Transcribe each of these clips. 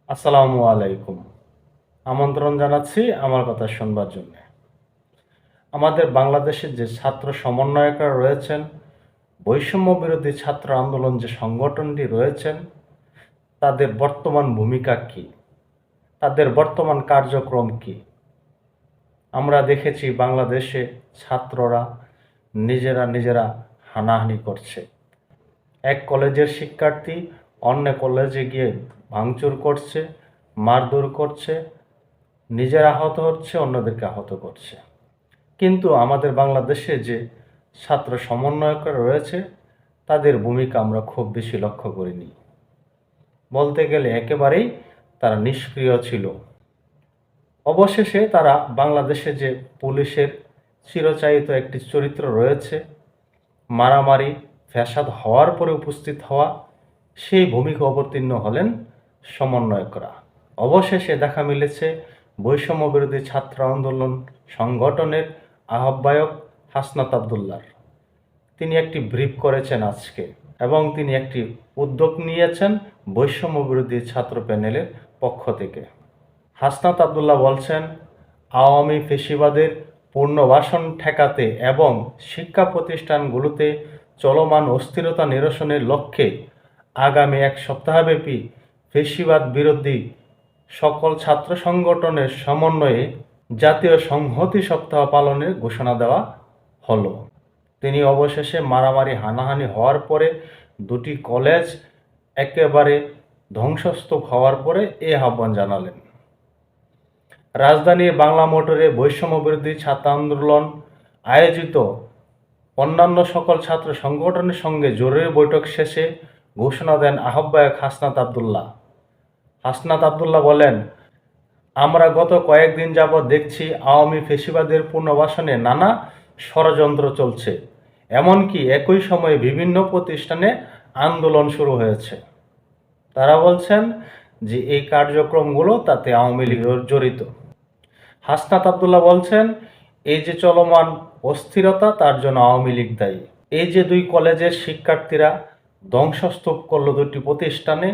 আসসালামু আলাইকুম। আমন্ত্রণ জানাচ্ছি আমার কথা শুনবার জন্য। আমাদের বাংলাদেশের যে ছাত্র সমন্বয়করা রয়েছেন, বৈষম্য বিরোধী ছাত্র আন্দোলন যে সংগঠনটি রয়েছেন, তাদের বর্তমান ভূমিকা কী? তাদের বর্তমান কার্যক্রম কী? আমরা দেখেছি বাংলাদেশে ছাত্ররা নিজেরা হানাহানি করছে। এক কলেজের শিক্ষার্থী অন্য কলেজে গিয়ে ভাঙচুর করছে, মারধর করছে, নিজেরা আহত হচ্ছে, অন্যদেরকে আহত করছে। কিন্তু আমাদের বাংলাদেশে যে ছাত্র সমন্বয়করা রয়েছে, তাদের ভূমিকা আমরা খুব বেশি লক্ষ্য করিনি। বলতে গেলে একেবারেই তারা নিষ্ক্রিয় ছিল। অবশেষে তারা বাংলাদেশে যে পুলিশের চিরচাহিত একটি চরিত্র রয়েছে, মারামারি ফ্যাসাদ হওয়ার পরে উপস্থিত হওয়া, সেই ভূমিকা অবতীর্ণ হলেন সমন্বয়করা। অবশেষে দেখা মিলেছে বৈষম্য বিরোধী ছাত্র আন্দোলন সংগঠনের আহ্বায়ক হাসনাত আবদুল্লাহর। তিনি একটি ব্রিফ করেছেন আজকে এবং তিনি একটি উদ্যোগ নিয়েছেন বৈষম্য বিরোধী ছাত্র প্যানেলের পক্ষ থেকে। হাসনাত আবদুল্লাহ বলছেন, আওয়ামী ফ্যাসিবাদের পুনর্বাসন ঠেকাতে এবং শিক্ষা প্রতিষ্ঠানগুলোতে চলমান অস্থিরতা নিরসনের লক্ষ্যে আগামী এক সপ্তাহব্যাপী ফ্যাসিবাদ বিরোধী সকল ছাত্র সংগঠনের সমন্বয়ে জাতীয় সংহতি সপ্তাহ পালনের ঘোষণা দেওয়া হলো। তিনি অবশেষে মারামারি হানাহানি হওয়ার পরে দুটি কলেজ একেবারে ধ্বংসস্তূপ হওয়ার পরে এই আহ্বান জানালেন। রাজধানীর বাংলা মোটরে বৈষম্য বিরোধী ছাত্র আন্দোলন আয়োজিত অন্যান্য সকল ছাত্র সংগঠনের সঙ্গে জরুরি বৈঠক শেষে ঘোষণা দেন আহ্বায়ক হাসনাত আবদুল্লাহ। হাসনাত আবদুল্লাহ বলেন, আমরা গত কয়েকদিন যাবৎ দেখছি আওয়ামী ফ্যাসিবাদের পুনর্বাসনে নানা ষড়যন্ত্র চলছে। এমনকি একই সময়ে বিভিন্ন প্রতিষ্ঠানে আন্দোলন শুরু হয়েছে। তারা বলছেন যে এই কার্যক্রমগুলো তাতে আওয়ামী লীগ জড়িত। হাসনাত আবদুল্লাহ বলছেন, এই যে চলমান অস্থিরতা তার জন্য আওয়ামী লীগ দায়ী। এই যে দুই কলেজের শিক্ষার্থীরা ধ্বংসস্তূপ করলো দুটি প্রতিষ্ঠানে,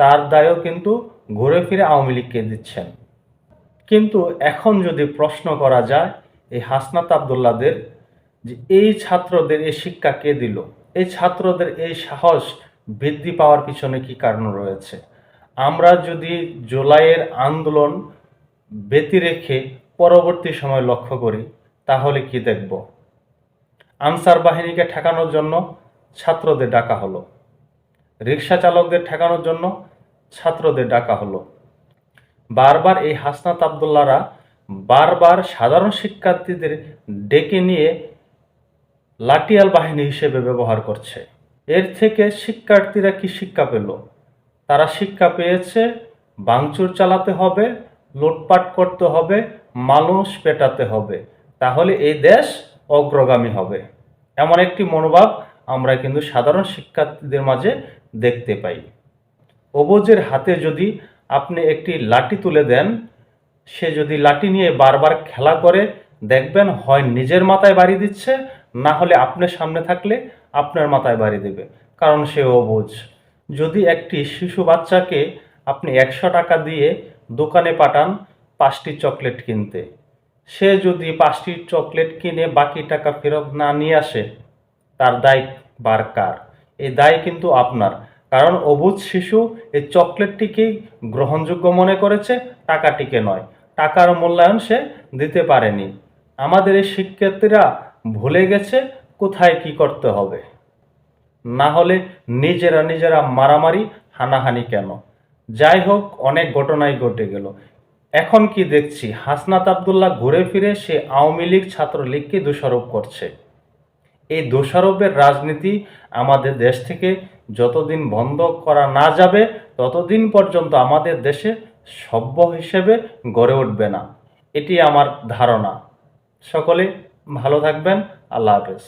তার দায়ও কিন্তু ঘুরে ফিরে আওয়ামী লীগকে দিচ্ছেন। কিন্তু এখন যদি প্রশ্ন করা যায় এই হাসনাত আবদুল্লাহদের, যে এই ছাত্রদের এই শিক্ষা কে দিল, এই ছাত্রদের এই সাহস বৃদ্ধি পাওয়ার পিছনে কি কারণ রয়েছে? আমরা যদি জুলাইয়ের আন্দোলন ব্যতি রেখে পরবর্তী সময় লক্ষ্য করি, তাহলে কি দেখব? আনসার বাহিনীকে ঠেকানোর জন্য ছাত্রদের ডাকা হলো, রিক্সা চালকদের ঠেকানোর জন্য ছাত্রদের ডাকা হলো। বারবার এই হাসনাত আবদুল্লাহরা বারবার সাধারণ শিক্ষার্থীদের ডেকে নিয়ে লাঠিয়াল বাহিনী হিসেবে ব্যবহার করছে। এর থেকে শিক্ষার্থীরা কি শিক্ষা পেল? তারা শিক্ষা পেয়েছে ভাঙচুর চালাতে হবে, লুটপাট করতে হবে, মানুষ পেটাতে হবে, তাহলে এই দেশ অগ্রগামী হবে। এমন একটি মনোভাব আমরা কিন্তু সাধারণ শিক্ষার্থীদের মাঝে দেখতে পাই। অবুজের হাতে যদি আপনি একটি লাঠি তুলে দেন, সে যদি লাঠি নিয়ে বারবার খেলা করে, দেখবেন হয় নিজের মাথায় বাড়ি দিচ্ছে, না হলে আপনার সামনে থাকলে আপনার মাথায় বাড়ি দেবে, কারণ সে অবুঝ। যদি একটি শিশু বাচ্চাকে আপনি 100 টাকা দিয়ে দোকানে পাঠান 5টি চকলেট কিনতে, সে যদি 5টি চকলেট কিনে বাকি টাকা ফেরত না নিয়ে আসে, তার দায় বার কার? এই দায় কিন্তু আপনার, কারণ অবুঝ শিশু এই চকলেটটিকেই গ্রহণযোগ্য মনে করেছে, টাকাটিকে নয়। টাকার মূল্যায়ন সে দিতে পারেনি। আমাদের এই শিক্ষার্থীরা ভুলে গেছে কোথায় কি করতে হবে, না হলে নিজেরা মারামারি হানাহানি কেন? যাই হোক, অনেক ঘটনাই ঘটে গেল। এখন কি দেখছি, হাসনাত আবদুল্লাহ ঘুরে ফিরে সে আওয়ামী লীগ ছাত্রলীগকে দোষারোপ করছে। এই দোষারোপের রাজনীতি আমাদের দেশ থেকে যতদিন বন্ধ করা না যাবে, ততদিন পর্যন্ত আমাদের দেশে সভ্য হিসেবে গড়ে উঠবে না, এটি আমার ধারণা। সকলে ভালো থাকবেন। আল্লাহ হাফেজ।